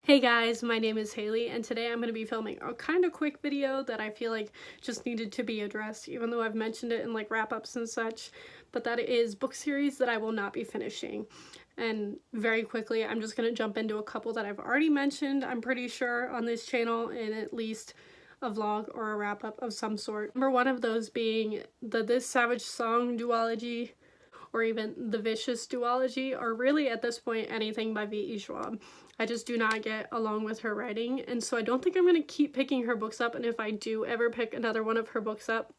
Hey guys, my name is Haley, and today I'm going to be filming a kind of quick video that I feel like just needed to be addressed, even though I've mentioned it in like wrap-ups and such, but that is book series that I will not be finishing. And very quickly, I'm just going to jump into a couple that I've already mentioned, I'm pretty sure, on this channel in at least a vlog or a wrap-up of some sort. Number one of those being the This Savage Song duology, or even the Vicious duology, or really at this point anything by V.E. Schwab. I just do not get along with her writing, and so I don't think I'm going to keep picking her books up, and if I do ever pick another one of her books up,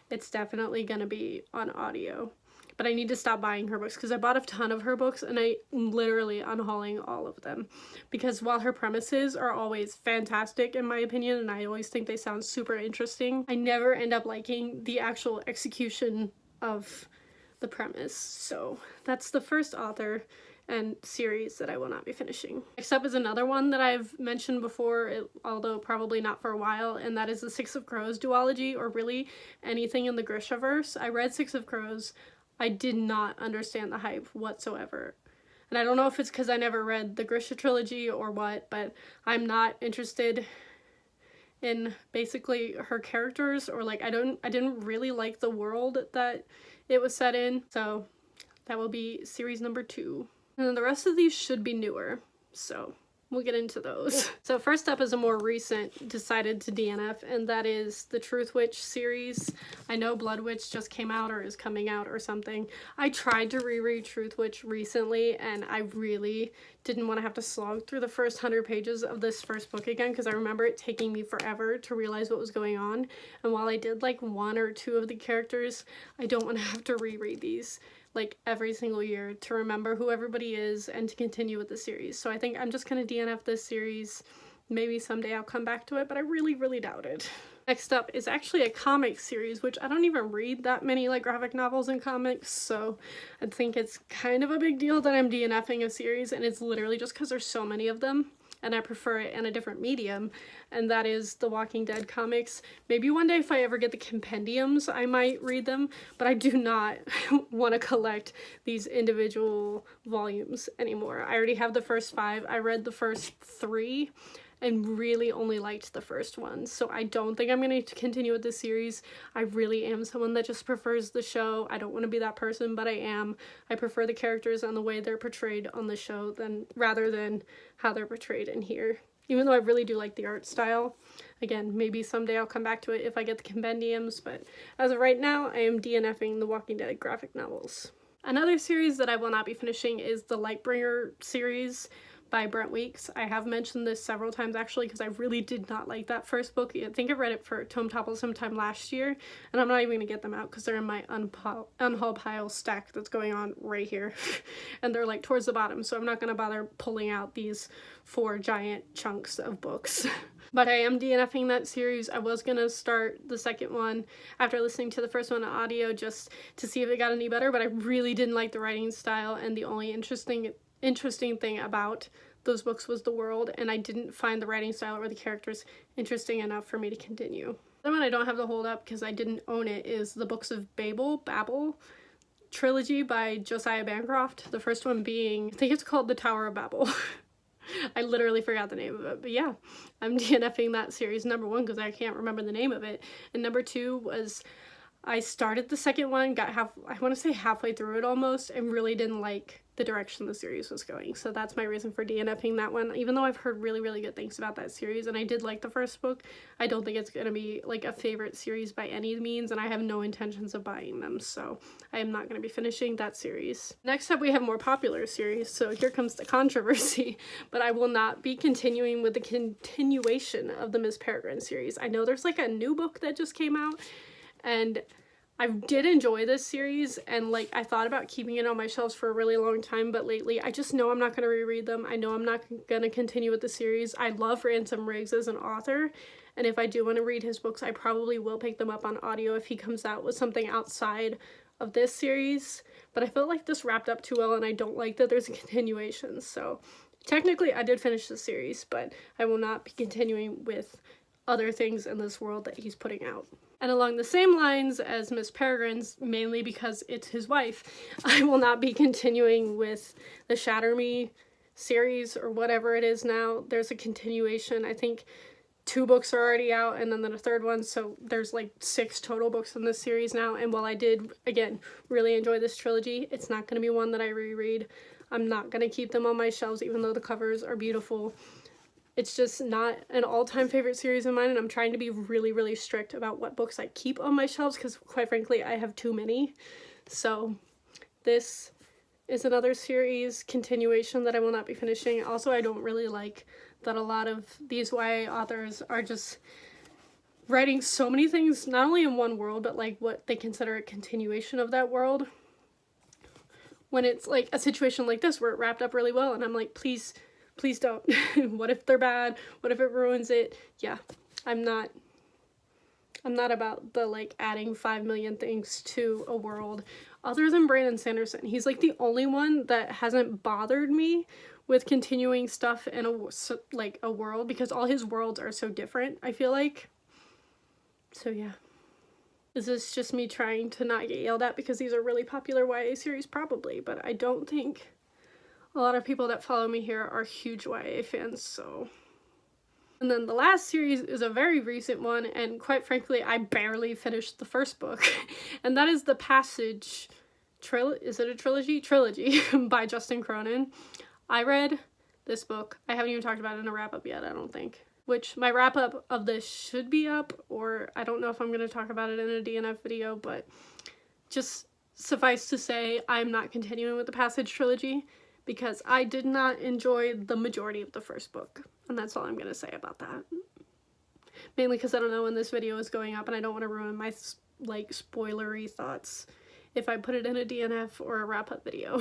it's definitely going to be on audio. But I need to stop buying her books because I bought a ton of her books and I'm literally unhauling all of them. Because while her premises are always fantastic in my opinion, and I always think they sound super interesting, I never end up liking the actual execution of the premise. So that's the first author and series that I will not be finishing. Next up is another one that I've mentioned before, although probably not for a while, and that is the Six of Crows duology, or really anything in the Grishaverse. I read Six of Crows. I did not understand the hype whatsoever. And I don't know if it's because I never read the Grisha trilogy or what, but I'm not interested in basically her characters, or like I didn't really like the world that it was set in. So that will be series number 2. And then the rest of these should be newer, so we'll get into those. So first up is a more recent decided to DNF, and that is the Truth Witch series. I know Blood Witch just came out or is coming out or something. I tried to reread Truth Witch recently, and I really didn't want to have to slog through the first 100 pages of this first book again, because I remember it taking me forever to realize what was going on. And while I did like 1 or 2 of the characters, I don't want to have to reread these like every single year to remember who everybody is and to continue with the series. So I think I'm just gonna DNF this series. Maybe someday I'll come back to it, but I really doubt it. Next up is actually a comic series, which I don't even read that many like graphic novels and comics, so I think it's kind of a big deal that I'm DNFing a series, and it's literally just because there's so many of them and I prefer it in a different medium, and that is the Walking Dead comics. Maybe one day if I ever get the compendiums, I might read them, but I do not want to collect these individual volumes anymore. I already have the first 5. I read the first 3 and really only liked the first one, so I don't think I'm going to continue with this series. I really am someone that just prefers the show. I don't want to be that person, but I am. I prefer the characters and the way they're portrayed on the show rather than how they're portrayed in here, even though I really do like the art style. Again, maybe someday I'll come back to it if I get the compendiums, but as of right now, I am DNFing the Walking Dead graphic novels. Another series that I will not be finishing is the Lightbringer series by Brent Weeks. I have mentioned this several times actually because I really did not like that first book. I think I read it for Tome Topple sometime last year, and I'm not even going to get them out because they're in my unhaul pile stack that's going on right here. And they're like towards the bottom, so I'm not going to bother pulling out these 4 giant chunks of books. But I am DNFing that series. I was going to start the second one after listening to the first one on audio just to see if it got any better, but I really didn't like the writing style, and the only interesting thing about those books was the world, and I didn't find the writing style or the characters interesting enough for me to continue. The one I don't have to hold up because I didn't own it is the Books of Babel trilogy by Josiah Bancroft. The first one being, I think it's called The Tower of Babel. I literally forgot the name of it, but yeah, I'm DNFing that series, number 1, because I can't remember the name of it, and number 2 was I started the second one, I want to say halfway through it almost, and really didn't like the direction the series was going. So that's my reason for DNFing that one. Even though I've heard really good things about that series, and I did like the first book, I don't think it's going to be like a favorite series by any means, and I have no intentions of buying them, so I am not going to be finishing that series. Next up we have more popular series, so here comes the controversy, but I will not be continuing with the continuation of the Miss Peregrine series. I know there's like a new book that just came out, and I did enjoy this series, and like I thought about keeping it on my shelves for a really long time, but lately I just know I'm not going to reread them. I know I'm not going to continue with the series. I love Ransom Riggs as an author, and if I do want to read his books, I probably will pick them up on audio if he comes out with something outside of this series, but I felt like this wrapped up too well, and I don't like that there's a continuation. So technically I did finish the series, but I will not be continuing with other things in this world that he's putting out. And along the same lines as Miss Peregrine's, mainly because it's his wife, I will not be continuing with the Shatter Me series or whatever it is now. There's a continuation. I think 2 books are already out and then a 3rd one, so there's like 6 total books in this series now. And while I did, again, really enjoy this trilogy, it's not going to be one that I reread. I'm not going to keep them on my shelves even though the covers are beautiful. It's just not an all-time favorite series of mine, and I'm trying to be really, really strict about what books I keep on my shelves because, quite frankly, I have too many. So this is another series continuation that I will not be finishing. Also, I don't really like that a lot of these YA authors are just writing so many things, not only in one world, but like what they consider a continuation of that world. When it's like a situation like this where it wrapped up really well, and I'm like, please don't. What if they're bad? What if it ruins it? Yeah, I'm not about the like adding 5 million things to a world. Other than Brandon Sanderson, he's like the only one that hasn't bothered me with continuing stuff in a world, because all his worlds are so different, I feel like. So yeah. Is this just me trying to not get yelled at because these are really popular YA series? Probably, but I don't think a lot of people that follow me here are huge YA fans, so. And then the last series is a very recent one, and quite frankly, I barely finished the first book, and that is The Passage is it a trilogy? Trilogy by Justin Cronin. I read this book. I haven't even talked about it in a wrap-up yet, I don't think. Which, my wrap-up of this should be up, or I don't know if I'm going to talk about it in a DNF video, but just suffice to say, I'm not continuing with the Passage trilogy because I did not enjoy the majority of the first book, and that's all I'm going to say about that. Mainly because I don't know when this video is going up, and I don't want to ruin my, like, spoilery thoughts if I put it in a DNF or a wrap-up video.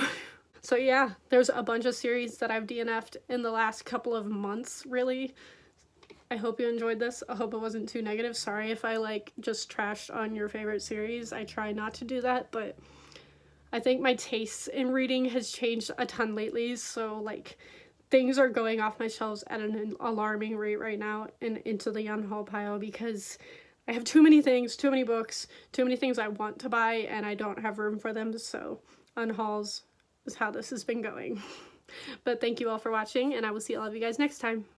So yeah, there's a bunch of series that I've DNF'd in the last couple of months, really. I hope you enjoyed this. I hope it wasn't too negative. Sorry if I, like, just trashed on your favorite series. I try not to do that, but I think my tastes in reading has changed a ton lately, so, like, things are going off my shelves at an alarming rate right now and into the unhaul pile because I have too many things, too many books, too many things I want to buy, and I don't have room for them, so unhauls is how this has been going. But thank you all for watching, and I will see all of you guys next time.